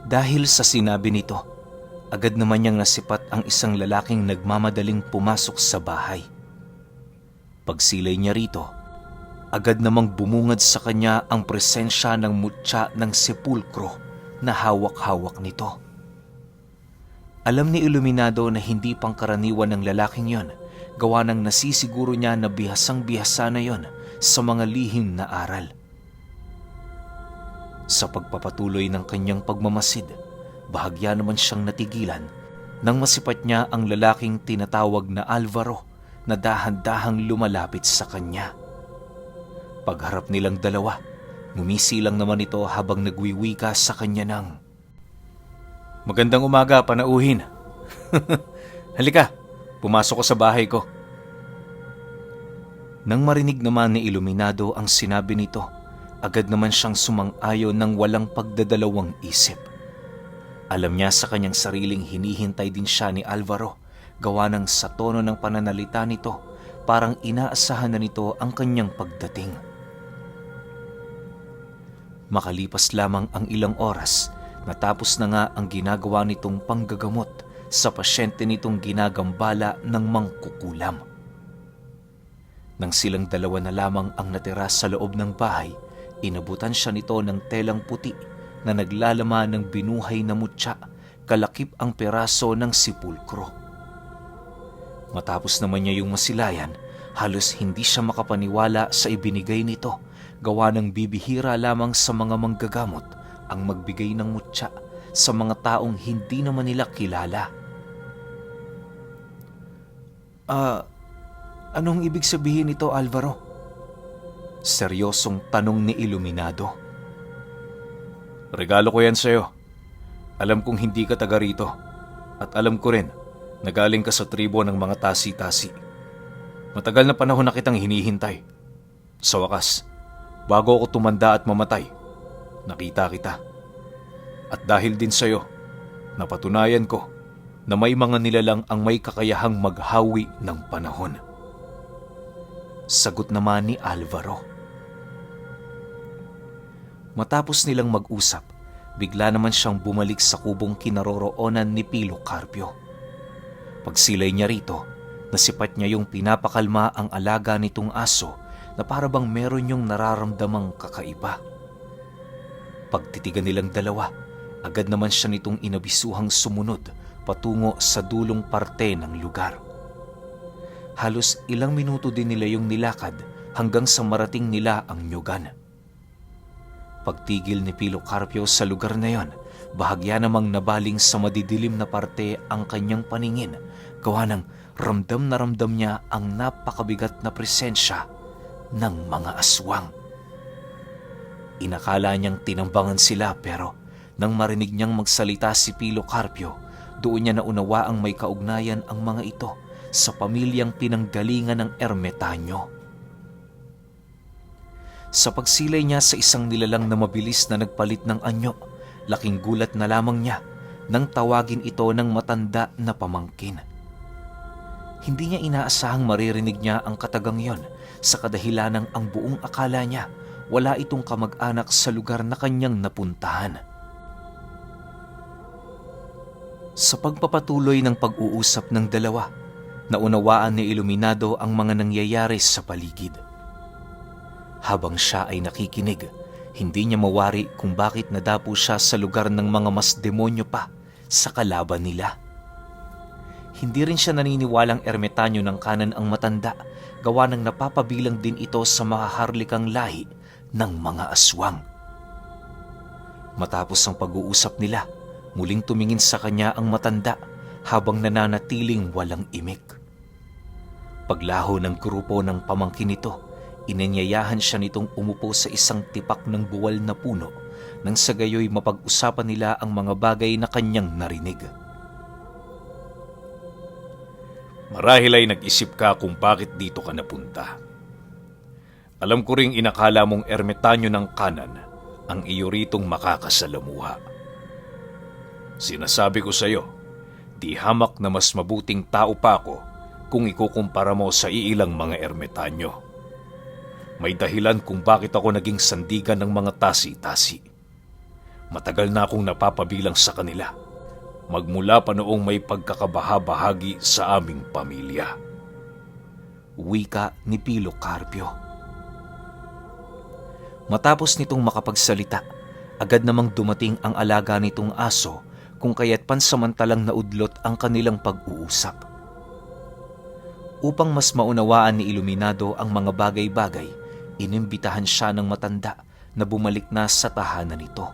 Dahil sa sinabi nito, agad naman niyang nasipat ang isang lalaking nagmamadaling pumasok sa bahay. Pagsilay niya rito, agad namang bumungad sa kanya ang presensya ng mutya ng sepulkro na hawak-hawak nito. Alam ni Iluminado na hindi pangkaraniwan ng lalaking yon, gawa ng nasisiguro niya na bihasang-bihasa na yon sa mga lihim na aral. Sa pagpapatuloy ng kanyang pagmamasid, bahagya naman siyang natigilan nang masipat niya ang lalaking tinatawag na Alvaro na dahan-dahang lumalapit sa kanya. Pagharap nilang dalawa, ngumisilang naman ito habang nagwiwika sa kanya ng, "Magandang umaga, panauhin. Halika, pumasok ko sa bahay ko." Nang marinig naman ni Iluminado ang sinabi nito, agad naman siyang sumang-ayon ng walang pagdadalawang isip. Alam niya sa kanyang sariling hinihintay din siya ni Alvaro, gawa ng sa tono ng pananalita nito, parang inaasahan na nito ang kanyang pagdating. Makalipas lamang ang ilang oras, natapos na nga ang ginagawa nitong panggagamot sa pasyente nitong ginagambala ng mangkukulam. Nang silang dalawa na lamang ang natira sa loob ng bahay, inabutan siya nito ng telang puti na naglalaman ng binuhay na mutya, kalakip ang peraso ng sepulkro. Matapos naman niya yung masilayan, halos hindi siya makapaniwala sa ibinigay nito, gawa ng bibihira lamang sa mga manggagamot ang magbigay ng mutya sa mga taong hindi naman nila kilala. Anong ibig sabihin nito, Alvaro?" Seryosong tanong ni Iluminado. "Regalo ko yan sa'yo. Alam kong hindi ka taga rito. At alam ko rin na galing ka sa tribo ng mga tasi-tasi. Matagal na panahon na kitang hinihintay. Sa wakas, bago ako tumanda at mamatay, nakita kita. At dahil din sa'yo, napatunayan ko na may mga nilalang ang may kakayahang maghawi ng panahon." Sagot naman ni Alvaro. Matapos nilang mag-usap, bigla naman siyang bumalik sa kubong kinaroroonan ni Pilo Carpio. Pagsilay niya rito, nasipat niya yung pinapakalma ang alaga nitong aso na para bang meron yung nararamdamang kakaiba. Pagtitigan nilang dalawa, agad naman siya nitong inabisuhang sumunod patungo sa dulong parte ng lugar. Halos ilang minuto din nila yung nilakad hanggang sa marating nila ang nyugan. Pagtigil ni Pilo Carpio sa lugar na yon, bahagya namang nabaling sa madidilim na parte ang kanyang paningin, gawa ng ramdam na ramdam niya ang napakabigat na presensya ng mga aswang. Inakala niyang tinambangan sila, pero nang marinig niyang magsalita si Pilo Carpio, doon niya naunawa ang may kaugnayan ang mga ito sa pamilyang pinanggalingan ng ermetanyo. Sa pagsilay niya sa isang nilalang na mabilis na nagpalit ng anyo, laking gulat na lamang niya nang tawagin ito ng matanda na pamangkin. Hindi niya inaasahang maririnig niya ang katagang yon, sa kadahilanang ang buong akala niya wala itong kamag-anak sa lugar na kanyang napuntahan. Sa pagpapatuloy ng pag-uusap ng dalawa, naunawaan ni Iluminado ang mga nangyayari sa paligid. Habang siya ay nakikinig, hindi niya mawari kung bakit nadapo siya sa lugar ng mga mas demonyo pa sa kalaban nila. Hindi rin siya naniniwalang ermetanyo ng kanan ang matanda, gawa ng napapabilang din ito sa mahaharlikang lahi ng mga aswang. Matapos ang pag-uusap nila, muling tumingin sa kanya ang matanda habang nananatiling walang imik. Paglaho ng grupo ng pamangkin nito, inanyayahan siya nitong umupo sa isang tipak ng buwal na puno nang sa gayoy mapag-usapan nila ang mga bagay na kanyang narinig. "Marahil ay nag-isip ka kung bakit dito ka napunta. Alam ko ring inakala mong ermetanyo ng kanan ang iyo ritong makakasalamuha. Sinasabi ko sa iyo, di hamak na mas mabuting tao pa ako kung ikukumpara mo sa iilang mga ermetanyo. May dahilan kung bakit ako naging sandigan ng mga tasi-tasi. Matagal na akong napapabilang sa kanila. Magmula pa noong may pagkakabaha-bahagi sa aming pamilya. Wika ni Pilo Carpio. Matapos nitong makapagsalita, agad namang dumating ang alaga nitong aso kung kaya't pansamantalang naudlot ang kanilang pag-uusap. Upang mas maunawaan ni Iluminado ang mga bagay-bagay, inimbitahan siya ng matanda na bumalik na sa tahanan nito.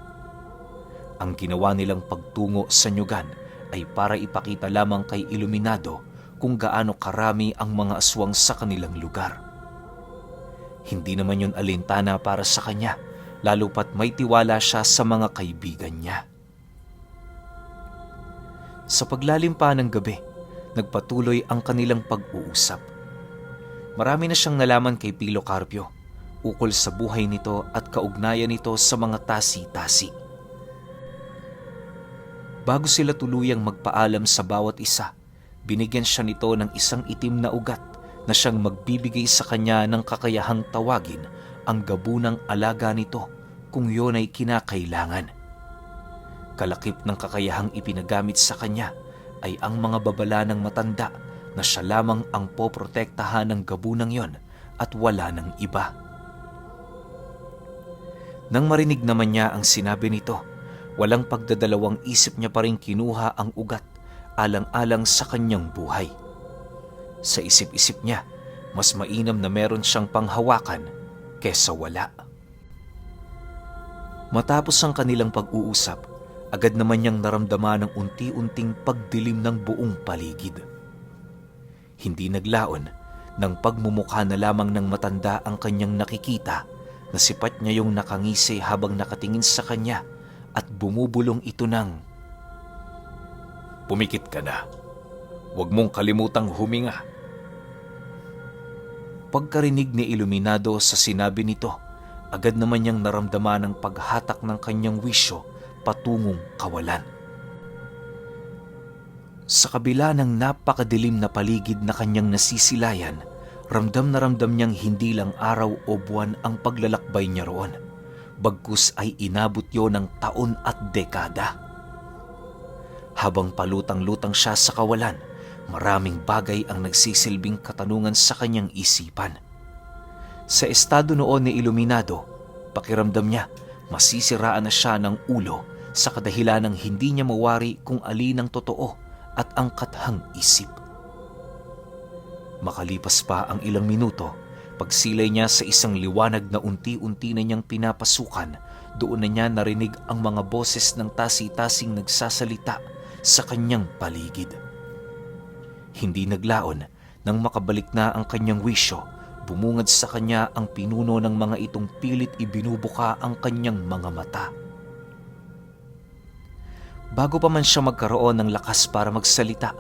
Ang ginawa nilang pagtungo sa nyugan ay para ipakita lamang kay Iluminado kung gaano karami ang mga aswang sa kanilang lugar. Hindi naman yun alintana para sa kanya, lalo pat may tiwala siya sa mga kaibigan niya. Sa paglalim pa ng gabi, nagpatuloy ang kanilang pag-uusap. Marami na siyang nalaman kay Pilo Carpio ukol sa buhay nito at kaugnayan nito sa mga tasi-tasi. Bago sila tuluyang magpaalam sa bawat isa, binigyan siya nito ng isang itim na ugat na siyang magbibigay sa kanya ng kakayahang tawagin ang gabunang alaga nito kung yun ay kinakailangan. Kalakip ng kakayahang ipinagamit sa kanya ay ang mga babala ng matanda na siya lamang ang poprotektahan ng gabunang yon at wala ng iba. Nang marinig naman niya ang sinabi nito, walang pagdadalawang isip niya pa rin kinuha ang ugat alang-alang sa kanyang buhay. Sa isip-isip niya, mas mainam na meron siyang panghawakan kesa wala. Matapos ang kanilang pag-uusap, agad naman niyang naramdaman ng unti-unting pagdilim ng buong paligid. Hindi naglaon nang pagmumukha na lamang ng matanda ang kanyang nakikita na sipat niya yung nakangisi habang nakatingin sa kanya at bumubulong ito ng, "Pumikit ka na. Huwag mong kalimutang huminga." Pagkarinig ni Iluminado sa sinabi nito, agad naman niyang naramdaman ang paghatak ng kanyang wisyo patungong kawalan. Sa kabila ng napakadilim na paligid na kanyang nasisilayan, ramdam na ramdam niyang hindi lang araw o buwan ang paglalakbay niya roon. Bagkus ay inabot yon ng taon at dekada. Habang palutang-lutang siya sa kawalan, maraming bagay ang nagsisilbing katanungan sa kanyang isipan. Sa estado noon ni Iluminado, pakiramdam niya masisiraan na siya ng ulo sa kadahilan ng hindi niya mawari kung alin ang totoo at ang kathang isip. Makalipas pa ang ilang minuto, pagsilay niya sa isang liwanag na unti-unti na niyang pinapasukan, doon na niya narinig ang mga boses ng tasi-tasing nagsasalita sa kanyang paligid. Hindi naglaon nang makabalik na ang kanyang wisyo, bumungad sa kanya ang pinuno ng mga itong pilit ibinubuka ang kanyang mga mata. Bago pa man siya magkaroon ng lakas para magsalita,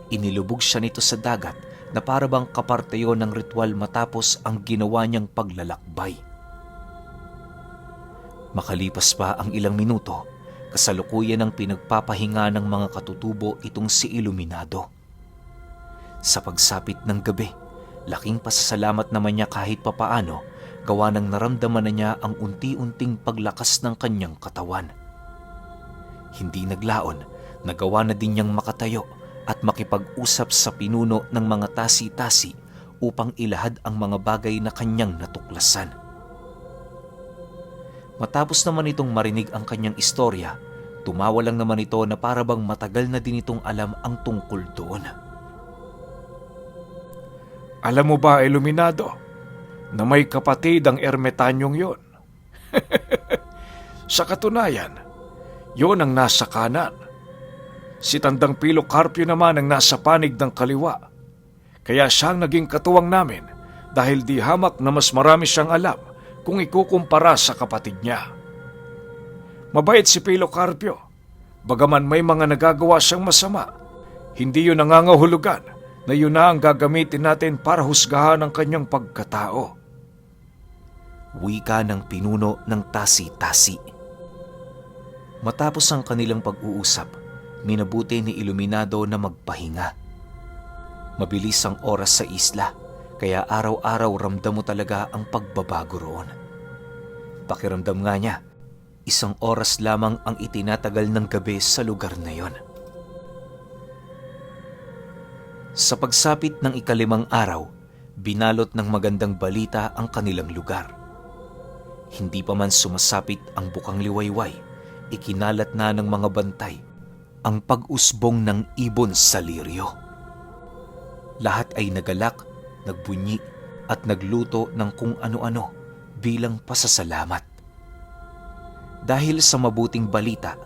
inilubog siya nito sa dagat na para bang kaparte yon ng ritual matapos ang ginawa niyang paglalakbay. Makalipas pa ang ilang minuto, kasalukuyan ang pinagpapahinga ng mga katutubo itong si Iluminado. Sa pagsapit ng gabi, laking pasasalamat naman niya kahit papaano, gawa ng naramdaman na niya ang unti-unting paglakas ng kanyang katawan. Hindi naglaon, nagawa na din niyang makatayo at makipag-usap sa pinuno ng mga tasi-tasi upang ilahad ang mga bagay na kanyang natuklasan. Matapos naman itong marinig ang kanyang istorya, tumawa lang naman ito na para bang matagal na din itong alam ang tungkol doon. "Alam mo ba, Iluminado, na may kapatid ang ermetanyong yon?" "Sa katunayan, yon ang nasa kanan. Si Tandang Pilo Carpio naman ang nasa panig ng kaliwa. Kaya siyang naging katuwang namin dahil di hamak na mas marami siyang alam kung ikukumpara sa kapatid niya. Mabait si Pilo Carpio. Bagaman may mga nagagawa siyang masama, hindi yun nangangahulugan na yun na ang gagamitin natin para husgahan ang kanyang pagkatao." Wika ng pinuno ng tasi-tasi. Matapos ang kanilang pag-uusap, minabuti ni Iluminado na magpahinga. Mabilis ang oras sa isla, kaya araw-araw ramdam mo talaga ang pagbabago roon. Pakiramdam nga niya, 1 oras lamang ang itinatagal ng gabi sa lugar na yon. Sa pagsapit ng 5 araw, binalot ng magandang balita ang kanilang lugar. Hindi pa man sumasapit ang bukang liwayway, ikinalat na ng mga bantay ang pag-usbong ng ibon sa Lirio. Lahat ay nagalak, nagbunyi at nagluto ng kung ano-ano bilang pasasalamat. Dahil sa mabuting balita,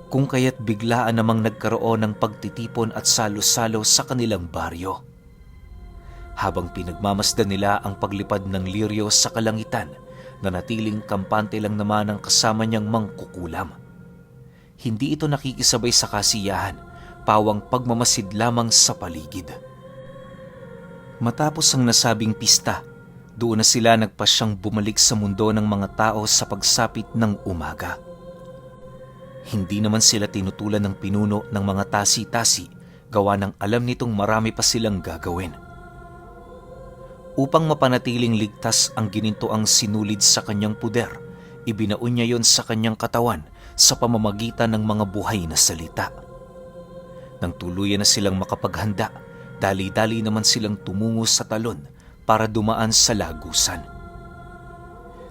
kung kaya't biglaan namang nagkaroon ng pagtitipon at salo-salo sa kanilang baryo. Habang pinagmamasdan nila ang paglipad ng Lirio sa kalangitan, natiling kampante lang naman ang kasama niyang mangkukulam. Hindi ito nakikisabay sa kasiyahan, pawang pagmamasid lamang sa paligid. Matapos ang nasabing pista, doon na sila nagpasyang bumalik sa mundo ng mga tao sa pagsapit ng umaga. Hindi naman sila tinutulan ng pinuno ng mga tasi-tasi, gawa ng alam nitong marami pa silang gagawin. Upang mapanatiling ligtas ang ginintoang sinulid sa kanyang puder, ibinaon niya yon sa kanyang katawan sa pamamagitan ng mga buhay na salita. Nang tuluyan na silang makapaghanda, dali-dali naman silang tumungo sa talon para dumaan sa lagusan.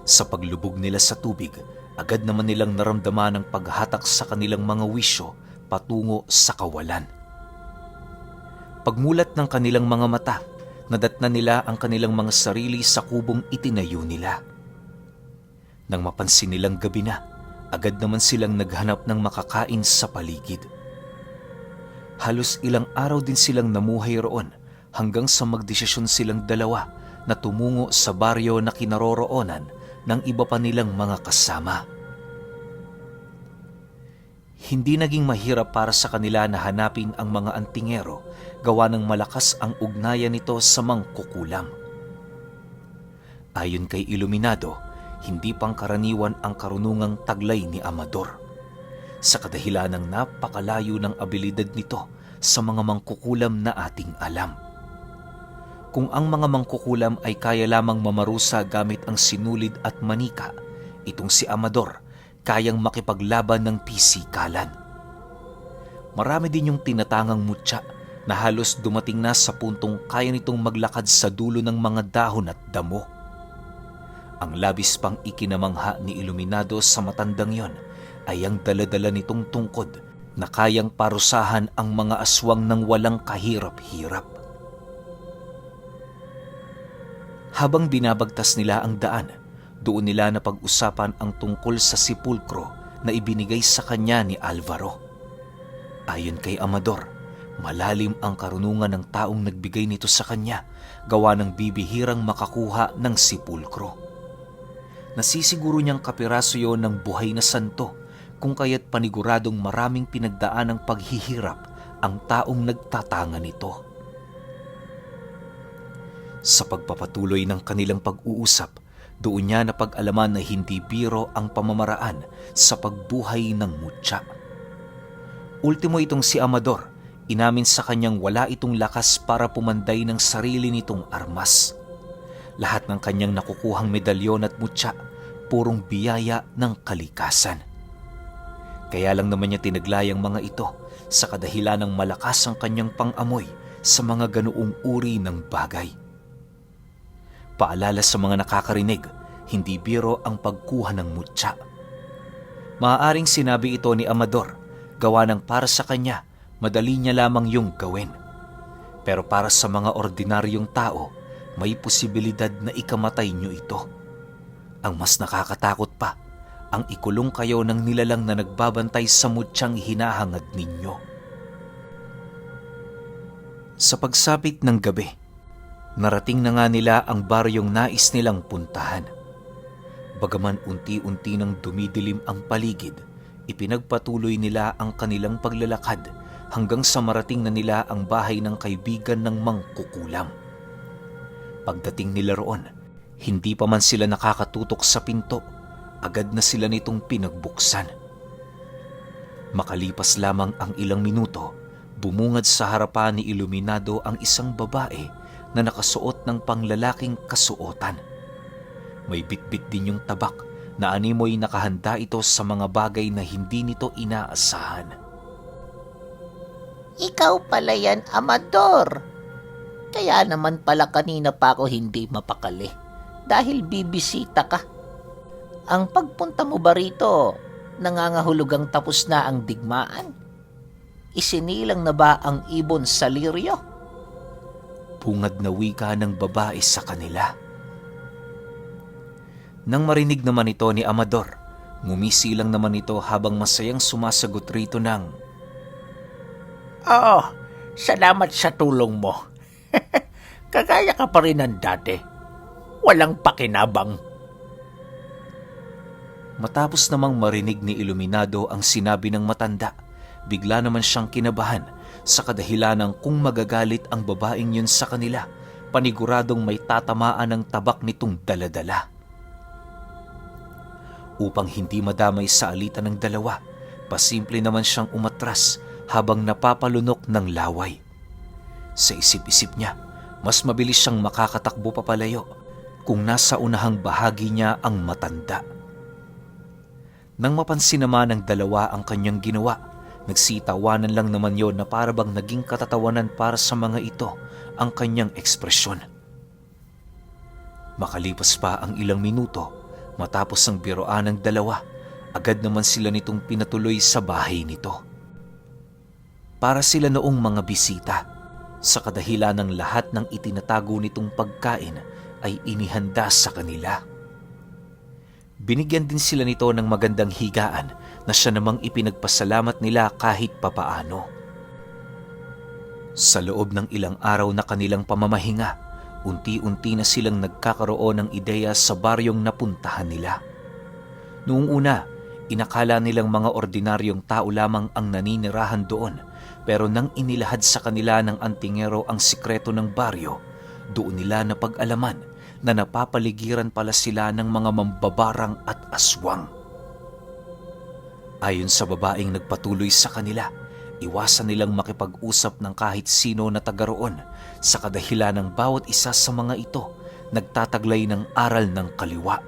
Sa paglubog nila sa tubig, agad naman nilang naramdaman ang paghatak sa kanilang mga wisyo patungo sa kawalan. Pagmulat ng kanilang mga mata, nadatna nila ang kanilang mga sarili sa kubong itinayo nila. Nang mapansin nilang gabi na, agad naman silang naghanap ng makakain sa paligid. Halos ilang araw din silang namuhay roon hanggang sa magdesisyon silang dalawa na tumungo sa baryo na kinaroroonan ng iba pa nilang mga kasama. Hindi naging mahirap para sa kanila na hanapin ang mga antingero, gawa ng malakas ang ugnayan nito sa mangkukulam. Ayon kay Iluminado, hindi pangkaraniwan ang karunungang taglay ni Amador, sa kadahilan ng napakalayo ng abilidad nito sa mga mangkukulam na ating alam. Kung ang mga mangkukulam ay kaya lamang mamarusa gamit ang sinulid at manika, itong si Amador kayang makipaglaban ng pisikalan. Marami din yung tinatangang mutya na halos dumating na sa puntong kaya nitong maglakad sa dulo ng mga dahon at damo. Ang labis pang ikinamangha ni Iluminado sa matandang yon ay ang daladala nitong tungkod na kayang parusahan ang mga aswang ng walang kahirap-hirap. Habang binabagtas nila ang daan, doon nila napag-usapan ang tungkol sa sepulkro na ibinigay sa kanya ni Alvaro. Ayon kay Amador, malalim ang karunungan ng taong nagbigay nito sa kanya, gawa ng bibihirang makakuha ng sepulkro. Nasisiguro niyang kapiraso yon ng buhay na santo, kung kaya't paniguradong maraming pinagdaan ng paghihirap ang taong nagtatanga nito. Sa pagpapatuloy ng kanilang pag-uusap, doon niya napag-alaman na hindi biro ang pamamaraan sa pagbuhay ng mutya. Ultimo itong si Amador, inamin sa kanyang wala itong lakas para pumanday ng sarili nitong armas. Lahat ng kanyang nakukuhang medalyon at mutya, purong biyaya ng kalikasan. Kaya lang naman niya tinaglayang mga ito sa kadahilan ng malakas ang kanyang pang-amoy sa mga ganoong uri ng bagay. Paalala sa mga nakakarinig, hindi biro ang pagkuha ng mutya. Maaaring sinabi ito ni Amador, gawa ng para sa kanya, madali niya lamang yung gawin. Pero para sa mga ordinaryong tao, may posibilidad na ikamatay niyo ito. Ang mas nakakatakot pa, ang ikulong kayo ng nilalang na nagbabantay sa mutyang hinahangad ninyo. Sa pagsapit ng gabi, narating na nga nila ang baryong nais nilang puntahan. Bagaman unti-unti nang dumidilim ang paligid, ipinagpatuloy nila ang kanilang paglalakad hanggang sa marating na nila ang bahay ng kaibigan ng mangkukulam. Pagdating nila roon, hindi pa man sila nakakatutok sa pinto, agad na sila nitong pinagbuksan. Makalipas lamang ang ilang minuto, bumungad sa harapan ni Iluminado ang isang babae na nakasuot ng panglalaking kasuotan. May bitbit din yung tabak na animoy nakahanda ito sa mga bagay na hindi nito inaasahan. Ikaw pala yan, Amador. Kaya naman pala kanina pa ako hindi mapakali dahil bibisita ka. Ang pagpunta mo ba rito, nangangahulugang tapos na ang digmaan? Isinilang na ba ang ibon sa Lirio? Pungad na wika ng babae sa kanila. Nang marinig naman ito ni Amador, ngumisi lang naman ito habang masayang sumasagot rito ng, Oo, salamat sa tulong mo. Kagaya ka pa rin ng dati. Walang pakinabang. Matapos namang marinig ni Iluminado ang sinabi ng matanda, bigla naman siyang kinabahan sa kadahilanang kung magagalit ang babaeng yun sa kanila, paniguradong may tatamaan ng tabak nitong daladala. Upang hindi madamay sa alitan ng dalawa, pasimple naman siyang umatras habang napapalunok ng laway. Sa isip-isip niya, mas mabilis siyang makakatakbo papalayo kung nasa unahang bahagi niya ang matanda. Nang mapansin naman ng dalawa ang kanyang ginawa, nagsitawanan lang naman yon na parabang naging katatawanan para sa mga ito ang kanyang ekspresyon. Makalipas pa ang ilang minuto, matapos ang biroan ng dalawa, agad naman sila nitong pinatuloy sa bahay nito. Para sila noong mga bisita, sa kadahilan ng lahat ng itinatago nitong pagkain ay inihanda sa kanila. Binigyan din sila nito ng magandang higaan na siya namang ipinagpasalamat nila kahit papaano. Sa loob ng ilang araw na kanilang pamamahinga, unti-unti na silang nagkakaroon ng ideya sa baryong napuntahan nila. Noong una, inakala nilang mga ordinaryong tao lamang ang naninirahan doon, pero nang inilahad sa kanila ng antingero ang sikreto ng baryo, doon nila napag-alaman na napapaligiran pala sila ng mga mambabarang at aswang. Ayon sa babaeng nagpatuloy sa kanila, iwasan nilang makipag-usap ng kahit sino na taga roon sa kadahilan ng bawat isa sa mga ito nagtataglay ng aral ng kaliwa.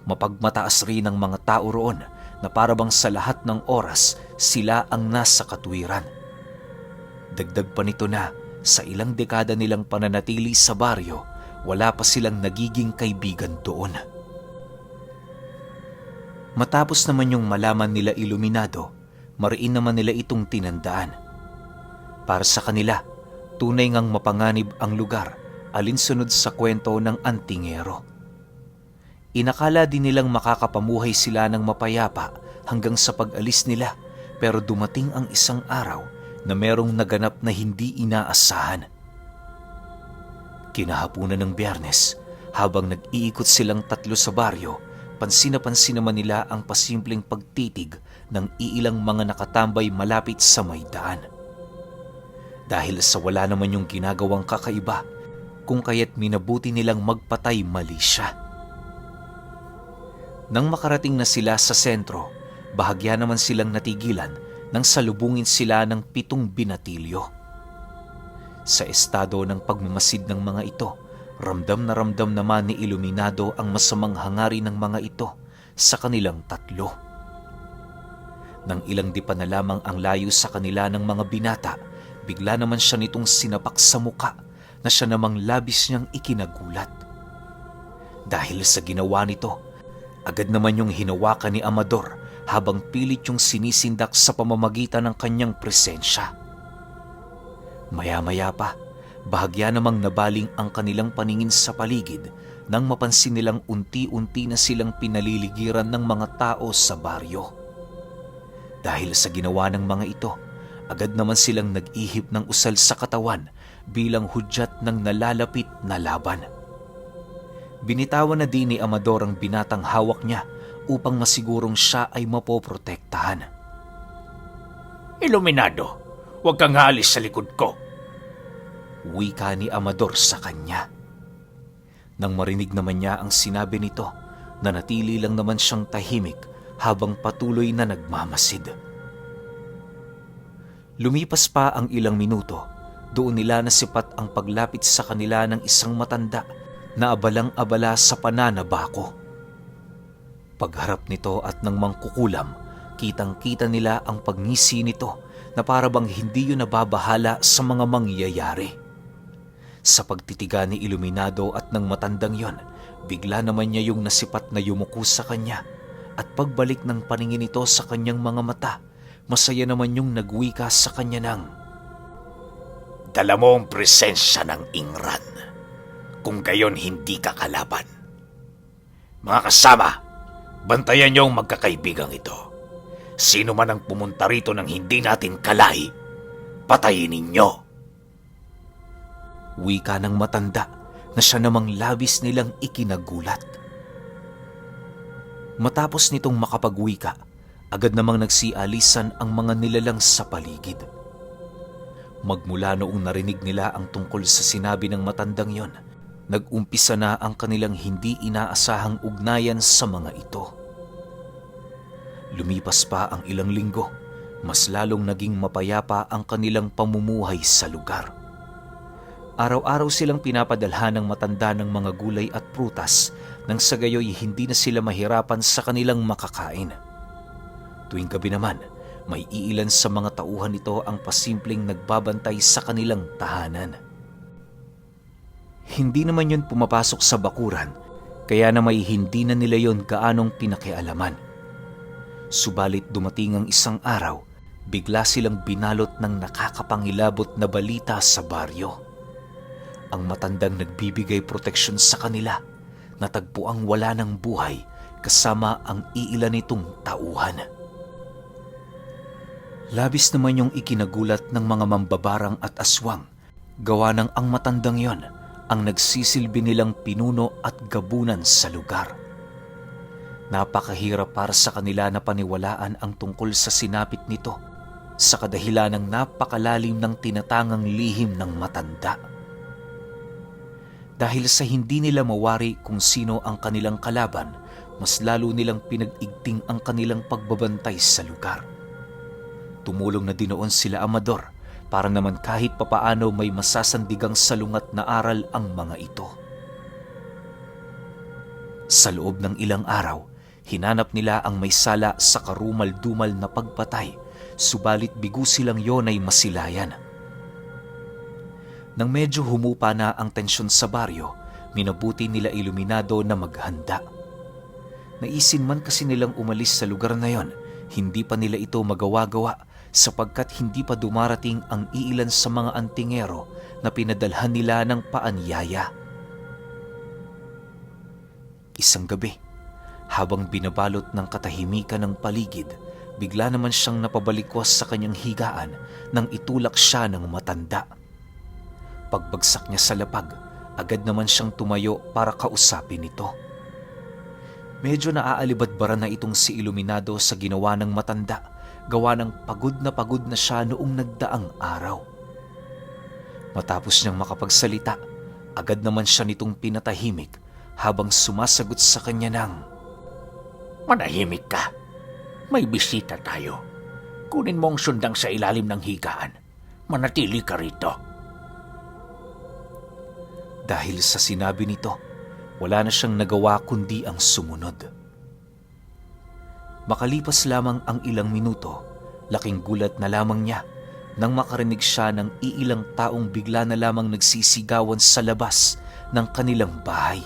Mapagmataas rin ang mga tao roon na parabang sa lahat ng oras sila ang nasa katwiran. Dagdag pa nito na sa ilang dekada nilang pananatili sa baryo, wala pa silang nagiging kaibigan doon. Matapos naman yung malaman nila Iluminado, mariin naman nila itong tinandaan. Para sa kanila, tunay ngang mapanganib ang lugar alinsunod sa kwento ng antingero. Inakala din nilang makakapamuhay sila ng mapayapa hanggang sa pag-alis nila, pero dumating ang isang araw na merong naganap na hindi inaasahan. Kinahapunan ng Biyernes, habang nag-iikot silang tatlo sa baryo, pansin na pansin naman nila ang pasimpleng pagtitig ng iilang mga nakatambay malapit sa may daan. Dahil sa wala naman yung ginagawang kakaiba, kung kaya't minabuti nilang magpatay mali siya. Nang makarating na sila sa sentro, bahagya naman silang natigilan nang salubungin sila ng 7 binatilyo. Sa estado ng pagmamasid ng mga ito, ramdam naman ni Iluminado ang masamang hangarin ng mga ito sa kanilang tatlo. Nang ilang di pa na lamang ang layo sa kanila ng mga binata, bigla naman siya nitong sinapak sa muka na siya namang labis niyang ikinagulat. Dahil sa ginawa nito, agad naman yung hinawakan ni Amador habang pilit yung sinisindak sa pamamagitan ng kanyang presensya. Maya-maya pa, bahagya namang nabaling ang kanilang paningin sa paligid nang mapansin nilang unti-unti na silang pinaliligiran ng mga tao sa baryo. Dahil sa ginawa ng mga ito, agad naman silang nag-ihip ng usal sa katawan bilang hudyat ng nalalapit na laban. Binitawan na din ni Amador ang binatang hawak niya upang masigurong siya ay mapoprotektahan. Iluminado, huwag kang halis sa likod ko. Wika ni Amador sa kanya. Nang marinig naman niya ang sinabi nito, nanatili lang naman siyang tahimik habang patuloy na nagmamasid. Lumipas pa ang ilang minuto, doon nila nasipat ang paglapit sa kanila ng isang matanda na abalang-abala sa pananabako. Pagharap nito at nang mangkukulam, kitang-kita nila ang pagngisi nito na para bang hindi yun nababahala sa mga mangyayari. Sa pagtitiga ni Iluminado at ng matandang yon, bigla naman niya yung nasipat na yumuko sa kanya at pagbalik ng paningin nito sa kanyang mga mata, masaya naman yung nagwika sa kanya ng, Dala mo ang presensya ng Ingran. Kung gayon hindi ka kalaban. Mga kasama, bantayan niyo ang magkakaibigang ito. Sino man ang pumunta rito nang hindi natin kalahi, patayin ninyo. Wika ng matanda na siya namang labis nilang ikinagulat. Matapos nitong makapagwika, agad namang nagsialisan ang mga nilalang sa paligid. Magmula noong narinig nila ang tungkol sa sinabi ng matandang yon, nag-umpisa na ang kanilang hindi inaasahang ugnayan sa mga ito. Lumipas pa ang ilang linggo, mas lalong naging mapayapa ang kanilang pamumuhay sa lugar. Araw-araw silang pinapadalhan ng matanda ng mga gulay at prutas nang sa gayoy hindi na sila mahirapan sa kanilang makakain. Tuwing gabi naman, may iilan sa mga tauhan nito ang pasimpleng nagbabantay sa kanilang tahanan. Hindi naman yun pumapasok sa bakuran, kaya na may hindi na nila yon gaanong pinakialaman. Subalit dumating ang isang araw, bigla silang binalot ng nakakapangilabot na balita sa baryo. Ang matandang nagbibigay proteksyon sa kanila, natagpuang wala ng buhay kasama ang iilan nitong tauhan. Labis naman yung ikinagulat ng mga mambabarang at aswang, gawa ng ang matandang yon ang nagsisilbi nilang pinuno at gabunan sa lugar. Napakahirap para sa kanila na paniwalaan ang tungkol sa sinapit nito sa kadahilan ng napakalalim ng tinatangang lihim ng matanda. Dahil sa hindi nila mawari kung sino ang kanilang kalaban, mas lalo nilang pinag-igting ang kanilang pagbabantay sa lugar. Tumulong na dinoon sila Amador para naman kahit papaano may masasandigang salungat na aral ang mga ito. Sa loob ng ilang araw, hinanap nila ang may sala sa karumal-dumal na pagpatay, subalit bigo silang yon ay masilayan. Nang medyo humupa na ang tensyon sa baryo, minabuti nila Iluminado na maghanda. Naisin man kasi nilang umalis sa lugar na yon, hindi pa nila ito magawa-gawa sapagkat hindi pa dumarating ang iilan sa mga antingero na pinadalhan nila ng paanyaya. Isang gabi, habang binabalot ng katahimikan ng paligid, bigla naman siyang napabalikwas sa kanyang higaan nang itulak siya ng matanda. Pagbagsak niya sa lapag, agad naman siyang tumayo para kausapin ito. Medyo naaalibadbara na itong si Iluminado sa ginawa ng matanda, gawa ng pagod na siya noong nagdaang araw. Matapos niyang makapagsalita, agad naman siya nitong pinatahimik habang sumasagot sa kanya ng, Manahimik ka. May bisita tayo. Kunin mo ang sundang sa ilalim ng higaan. Manatili ka rito. Dahil sa sinabi nito, wala na siyang nagawa kundi ang sumunod. Makalipas lamang ang ilang minuto, laking gulat na lamang niya nang makarinig siya ng iilang taong bigla na lamang nagsisigawan sa labas ng kanilang bahay.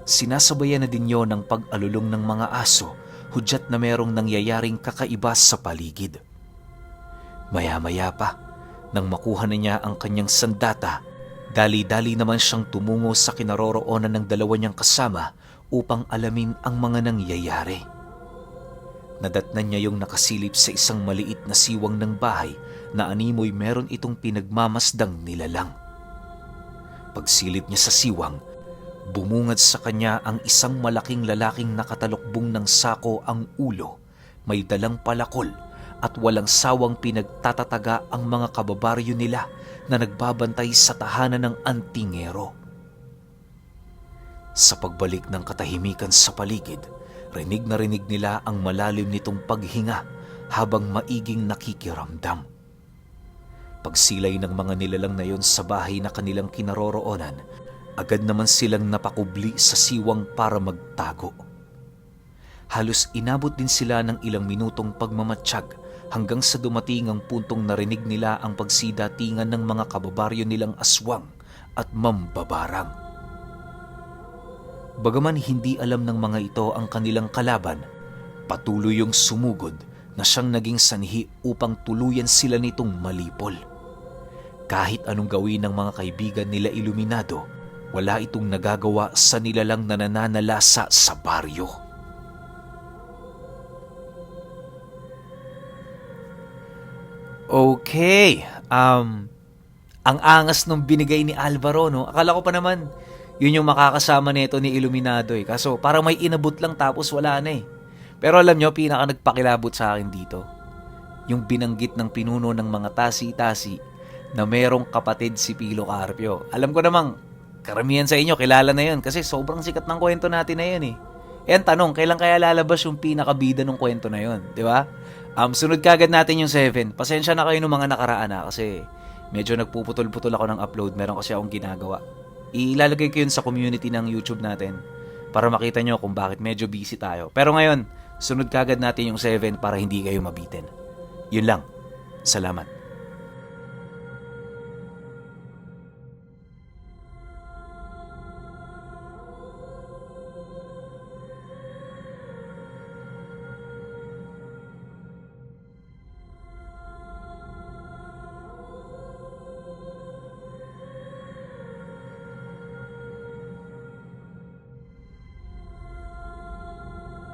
Sinasabayan na din yon ng pag-alulong ng mga aso, hudyat na merong nangyayaring kakaiba sa paligid. Maya-maya pa, nang makuha na niya ang kanyang sandata, dali-dali naman siyang tumungo sa kinaroroonan ng dalawa niyang kasama upang alamin ang mga nangyayari. Nadatnan niya yung nakasilip sa isang maliit na siwang ng bahay na animoy meron itong pinagmamasdang nilalang. Pagsilip niya sa siwang, bumungad sa kanya ang isang malaking lalaking nakatalokbong ng sako ang ulo, may dalang palakol at walang sawang pinagtatataga ang mga kababaryo nila na nagbabantay sa tahanan ng antingero. Sa pagbalik ng katahimikan sa paligid, rinig na rinig nila ang malalim nitong paghinga habang maiging nakikiramdam. Pagsilay ng mga nilalang na yon sa bahay na kanilang kinaroroonan, agad naman silang napakubli sa siwang para magtago. Halos inabot din sila ng ilang minutong pagmamatsyag hanggang sa dumating ang puntong narinig nila ang pagsidatingan ng mga kababaryo nilang aswang at mambabarang. Bagaman hindi alam ng mga ito ang kanilang kalaban, patuloy yung sumugod na siyang naging sanhi upang tuluyan sila nitong malipol. Kahit anong gawin ng mga kaibigan nila Iluminado, wala itong nagagawa sa nilalang na nananalasa sa baryo. Okay, ang angas nung binigay ni Alvaro, no? Akala ko pa naman, yun yung makakasama nito ni Iluminado eh. Kaso parang may inabot lang tapos wala na eh. Pero alam nyo, pinaka nagpakilabot sa akin dito, yung binanggit ng pinuno ng mga tasi-tasi na merong kapatid si Pilo Carpio. Alam ko namang, karamihan sa inyo kilala na yun kasi sobrang sikat ng kwento natin na yun eh. Yan tanong, kailan kaya lalabas yung pinakabida ng kwento na yun? Di ba? Sunod kagad natin yung 7. Pasensya na kayo ng mga nakaraan kasi medyo nagpuputol-putol ako ng upload. Meron kasi akong ginagawa. Ilalagay ko yun sa community ng YouTube natin para makita nyo kung bakit medyo busy tayo. Pero ngayon, sunod kagad natin yung 7 para hindi kayo mabitin. Yun lang. Salamat.